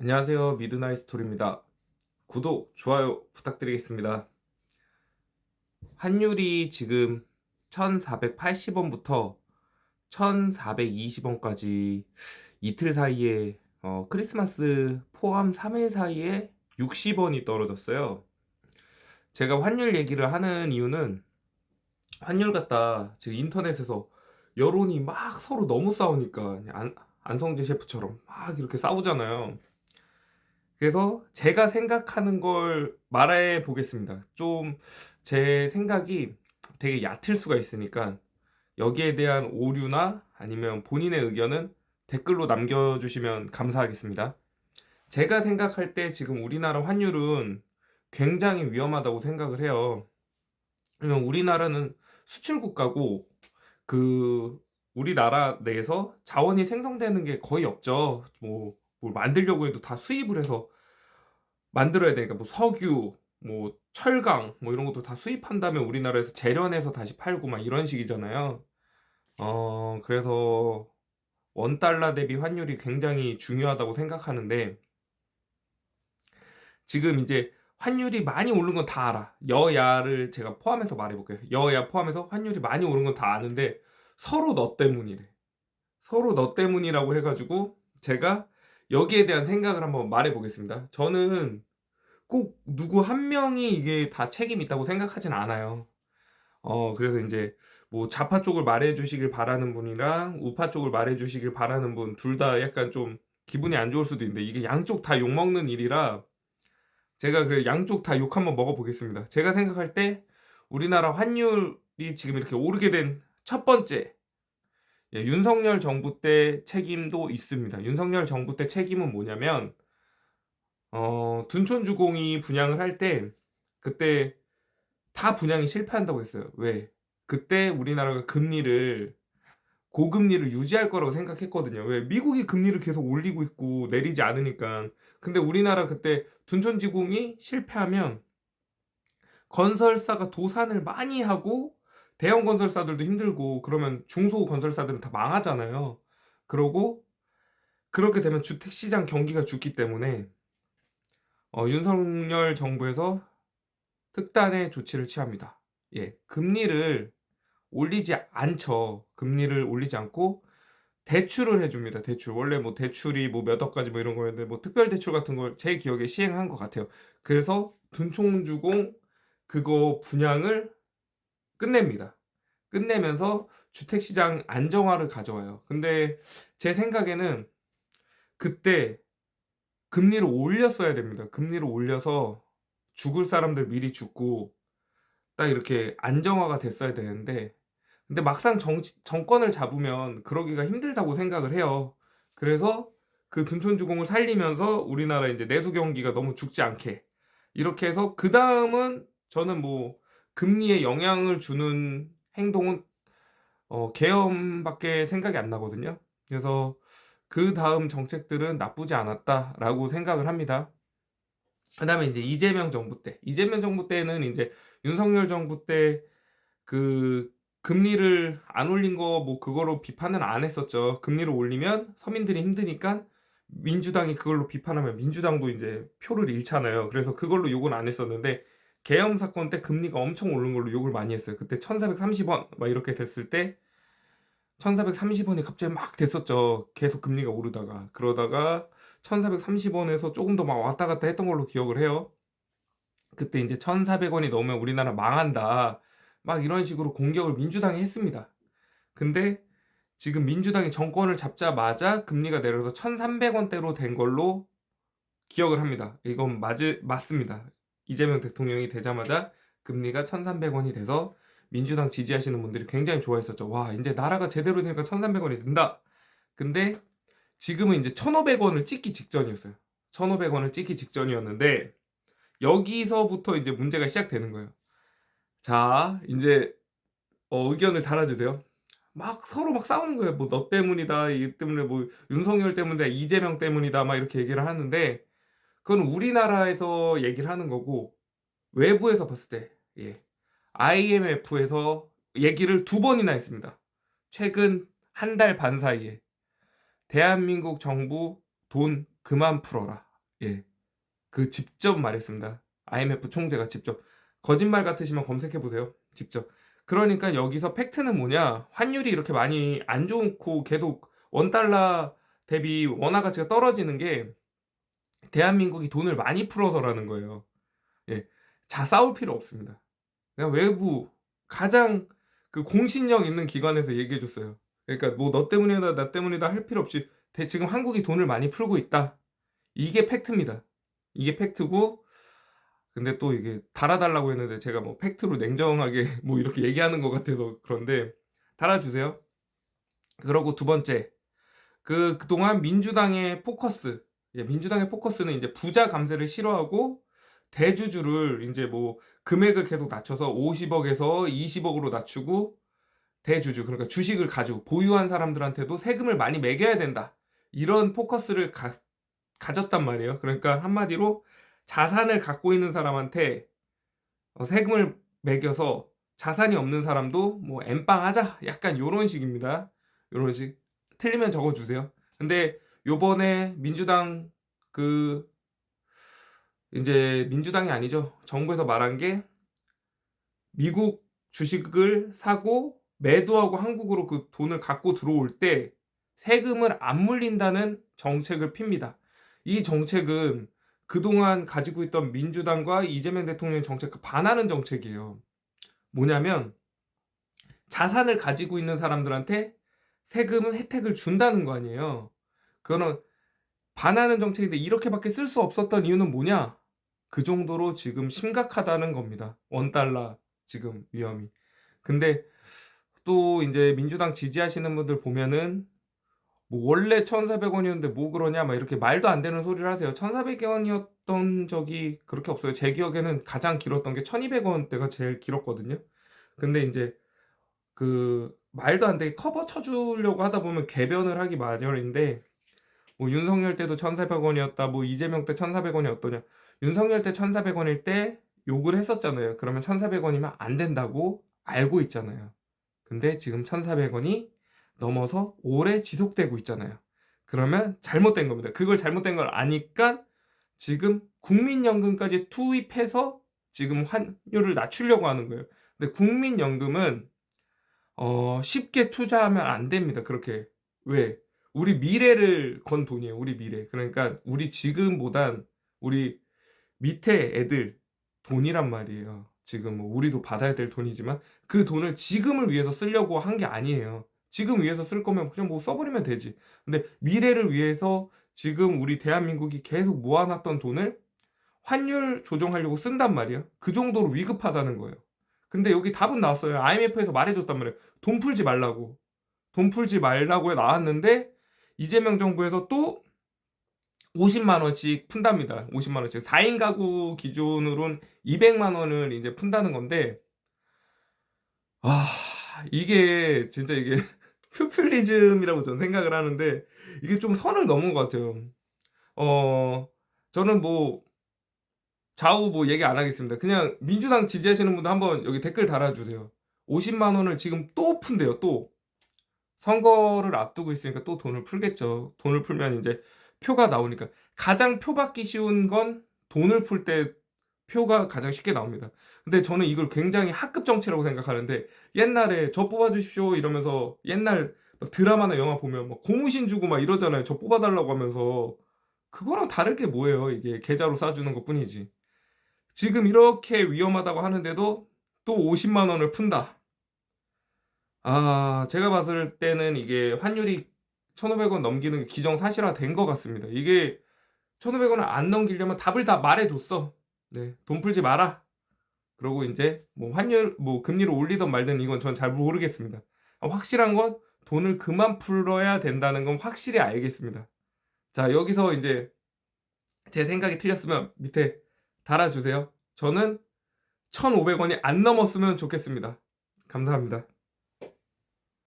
안녕하세요. 미드나잇 스토리입니다. 구독, 좋아요 부탁드리겠습니다. 환율이 지금 1480원부터 1420원까지 이틀 사이에 크리스마스 포함 3일 사이에 60원이 떨어졌어요. 제가 환율 얘기를 하는 이유는 환율 갖다 지금 인터넷에서 여론이 막 서로 너무 싸우니까 안성재 셰프처럼 막 이렇게 싸우잖아요. 그래서 제가 생각하는 걸 말해 보겠습니다. 좀 제 생각이 되게 얕을 수가 있으니까 여기에 대한 오류나 아니면 본인의 의견은 댓글로 남겨주시면 감사하겠습니다. 제가 생각할 때 지금 우리나라 환율은 굉장히 위험하다고 생각을 해요. 왜냐면 우리나라는 수출 국가고 그 우리나라 내에서 자원이 생성되는 게 거의 없죠. 뭐 뭘 만들려고 해도 다 수입을 해서 만들어야 되니까 뭐 석유, 뭐 철강, 뭐 이런 것도 다 수입한 다음에 우리나라에서 재련해서 다시 팔고 막 이런 식이잖아요. 그래서 원 달러 대비 환율이 굉장히 중요하다고 생각하는데 지금 이제 환율이 많이 오른 건 다 알아. 여야를 제가 포함해서 말해볼게요. 여야 포함해서 환율이 많이 오른 건 다 아는데 서로 너 때문이래. 서로 너 때문이라고 해가지고 제가 여기에 대한 생각을 한번 말해보겠습니다. 저는 꼭 누구 한 명이 이게 다 책임 있다고 생각하진 않아요. 그래서 이제 뭐 좌파 쪽을 말해 주시길 바라는 분이랑 우파 쪽을 말해 주시길 바라는 분 둘 다 약간 좀 기분이 안 좋을 수도 있는데 이게 양쪽 다 욕먹는 일이라 제가 그래 양쪽 다 욕 한번 먹어보겠습니다. 제가 생각할 때 우리나라 환율이 지금 이렇게 오르게 된 첫 번째, 윤석열 정부 때 책임도 있습니다. 윤석열 정부 때 책임은 뭐냐면 둔촌주공이 분양을 할 때 그때 다 분양이 실패한다고 했어요. 왜? 그때 우리나라가 고금리를 유지할 거라고 생각했거든요. 왜? 미국이 금리를 계속 올리고 있고 내리지 않으니까. 근데 우리나라 그때 둔촌지공이 실패하면 건설사가 도산을 많이 하고 대형 건설사들도 힘들고 그러면 중소 건설사들은 다 망하잖아요. 그러고 그렇게 되면 주택시장 경기가 죽기 때문에 윤석열 정부에서 특단의 조치를 취합니다. 금리를 올리지 않죠. 금리를 올리지 않고 대출을 해줍니다. 대출. 원래 뭐 대출이 뭐 몇 억까지 뭐 이런 거였는데 뭐 특별 대출 같은 걸 제 기억에 시행한 것 같아요. 그래서 둔촌주공 그거 분양을 끝냅니다. 끝내면서 주택시장 안정화를 가져와요. 근데 제 생각에는 그때 금리를 올렸어야 됩니다. 금리를 올려서 죽을 사람들 미리 죽고 딱 이렇게 안정화가 됐어야 되는데 근데 막상 정권을 잡으면 그러기가 힘들다고 생각을 해요. 그래서 그 둔촌주공을 살리면서 우리나라 이제 내수 경기가 너무 죽지 않게 이렇게 해서 그 다음은 저는 뭐 금리에 영향을 주는 행동은 계엄밖에 생각이 안 나거든요. 그래서 그 다음 정책들은 나쁘지 않았다라고 생각을 합니다. 그다음에 이제 이재명 정부 때는 이제 윤석열 정부 때 그 금리를 안 올린 거 뭐 그거로 비판은 안 했었죠. 금리를 올리면 서민들이 힘드니까 민주당이 그걸로 비판하면 민주당도 이제 표를 잃잖아요. 그래서 그걸로 욕은 안 했었는데 계엄 사건 때 금리가 엄청 오른 걸로 욕을 많이 했어요. 그때 1430원 막 이렇게 됐을 때 1430원이 갑자기 막 됐었죠. 계속 금리가 오르다가 그러다가 1430원에서 조금 더 막 왔다 갔다 했던 걸로 기억을 해요. 그때 이제 1,400원이 넘으면 우리나라 망한다. 막 이런 식으로 공격을 민주당이 했습니다. 근데 지금 민주당이 정권을 잡자마자 금리가 내려서 1,300원대로 된 걸로 기억을 합니다. 이건 맞습니다. 이재명 대통령이 되자마자 금리가 1,300원이 돼서 민주당 지지하시는 분들이 굉장히 좋아했었죠. 와, 이제 나라가 제대로 되니까 1,300원이 된다. 근데 지금은 이제 1,500원을 찍기 직전이었어요. 1,500원을 찍기 직전이었는데 여기서부터 이제 문제가 시작되는 거예요. 자, 이제 의견을 달아주세요. 막 서로 막 싸우는 거예요. 뭐 너 때문이다, 이 때문에 뭐 윤석열 때문이다, 이재명 때문이다, 막 이렇게 얘기를 하는데 그건 우리나라에서 얘기를 하는 거고 외부에서 봤을 때 IMF에서 얘기를 두 번이나 했습니다. 최근 한 달 반 사이에 대한민국 정부 돈 그만 풀어라. 예. 그 직접 말했습니다. IMF 총재가 직접. 거짓말 같으시면 검색해 보세요. 직접. 그러니까 여기서 팩트는 뭐냐? 환율이 이렇게 많이 안 좋고 계속 원달러 대비 원화 가치가 떨어지는 게 대한민국이 돈을 많이 풀어서라는 거예요. 예. 싸울 필요 없습니다. 그냥 외부 가장 그 공신력 있는 기관에서 얘기해 줬어요. 그러니까 뭐 너 때문이다 나 때문이다 할 필요 없이 지금 한국이 돈을 많이 풀고 있다. 이게 팩트입니다. 이게 팩트고, 근데 또 이게 달아달라고 했는데 제가 뭐 팩트로 냉정하게 뭐 이렇게 얘기하는 것 같아서 그런데 달아주세요. 그러고 두 번째, 그동안 민주당의 포커스, 민주당의 포커스는 이제 부자 감세를 싫어하고 대주주를 이제 뭐 금액을 계속 낮춰서 50억에서 20억으로 낮추고 대주주, 그러니까 주식을 가지고 보유한 사람들한테도 세금을 많이 매겨야 된다. 이런 포커스를 가졌단 말이에요. 그러니까 한마디로 자산을 갖고 있는 사람한테 세금을 매겨서 자산이 없는 사람도 뭐 엠빵하자, 약간 요런 식입니다. 요런 식. 틀리면 적어주세요. 근데 요번에 민주당 이제 민주당이 아니죠. 정부에서 말한 게 미국 주식을 사고 매도하고 한국으로 그 돈을 갖고 들어올 때 세금을 안 물린다는 정책을 핍니다. 이 정책은 그동안 가지고 있던 민주당과 이재명 대통령 정책과 반하는 정책이에요. 뭐냐면 자산을 가지고 있는 사람들한테 세금은 혜택을 준다는 거 아니에요. 그거는 반하는 정책인데 이렇게밖에 쓸 수 없었던 이유는 뭐냐? 그 정도로 지금 심각하다는 겁니다. 원달러 지금 위험이. 근데 또 이제 민주당 지지하시는 분들 보면은 뭐 원래 1,400원이었는데 뭐 그러냐 막 이렇게 말도 안 되는 소리를 하세요. 1,400원이었던 적이 그렇게 없어요. 제 기억에는 가장 길었던 게 1,200원대가 제일 길었거든요. 근데 이제 그 말도 안 되게 커버 쳐주려고 하다 보면 개변을 하기 마련인데, 뭐 윤석열 때도 1,400원이었다, 뭐 이재명 때 1,400원이 어떠냐. 윤석열 때 1,400원일 때 욕을 했었잖아요. 그러면 1,400원이면 안 된다고 알고 있잖아요. 근데 지금 1,400원이 넘어서 오래 지속되고 있잖아요. 그러면 잘못된 겁니다. 그걸 잘못된 걸 아니까 지금 국민연금까지 투입해서 지금 환율을 낮추려고 하는 거예요. 근데 국민연금은 쉽게 투자하면 안 됩니다. 그렇게. 왜? 우리 미래를 건 돈이에요. 우리 미래. 그러니까 우리 지금보단 우리 밑에 애들 돈이란 말이에요. 지금 뭐 우리도 받아야 될 돈이지만 그 돈을 지금을 위해서 쓰려고 한 게 아니에요. 지금 위해서 쓸 거면 그냥 뭐 써버리면 되지. 근데 미래를 위해서 지금 우리 대한민국이 계속 모아놨던 돈을 환율 조정하려고 쓴단 말이에요. 그 정도로 위급하다는 거예요. 근데 여기 답은 나왔어요. IMF에서 말해줬단 말이에요. 돈 풀지 말라고. 돈 풀지 말라고 나왔는데 이재명 정부에서 또 50만 원씩 푼답니다. 50만 원씩. 4인 가구 기준으로는 200만 원을 이제 푼다는 건데, 아, 이게 진짜 이게 퓨플리즘이라고 저는 생각을 하는데 이게 좀 선을 넘은 것 같아요. 저는 뭐 좌우 뭐 얘기 안 하겠습니다. 그냥 민주당 지지하시는 분들 한번 여기 댓글 달아주세요. 50만 원을 지금 또 푼대요. 또 선거를 앞두고 있으니까 또 돈을 풀겠죠. 돈을 풀면 이제 표가 나오니까. 가장 표 받기 쉬운 건 돈을 풀 때 표가 가장 쉽게 나옵니다. 근데 저는 이걸 굉장히 학급 정치라고 생각하는데, 옛날에 저 뽑아주십시오 이러면서 옛날 막 드라마나 영화 보면 막 고무신 주고 막 이러잖아요. 저 뽑아달라고 하면서. 그거랑 다를 게 뭐예요. 이게 계좌로 쏴주는 것 뿐이지. 지금 이렇게 위험하다고 하는데도 또 50만 원을 푼다. 제가 봤을 때는 이게 환율이 1,500원 넘기는 게 기정사실화 된 것 같습니다. 이게 1,500원을 안 넘기려면 답을 다 말해줬어. 네, 돈 풀지 마라. 그러고 이제 뭐 환율, 뭐 금리를 올리든 말든 이건 전 잘 모르겠습니다. 확실한 건 돈을 그만 풀어야 된다는 건 확실히 알겠습니다. 자, 여기서 이제 제 생각이 틀렸으면 밑에 달아주세요. 저는 1,500원이 안 넘었으면 좋겠습니다. 감사합니다.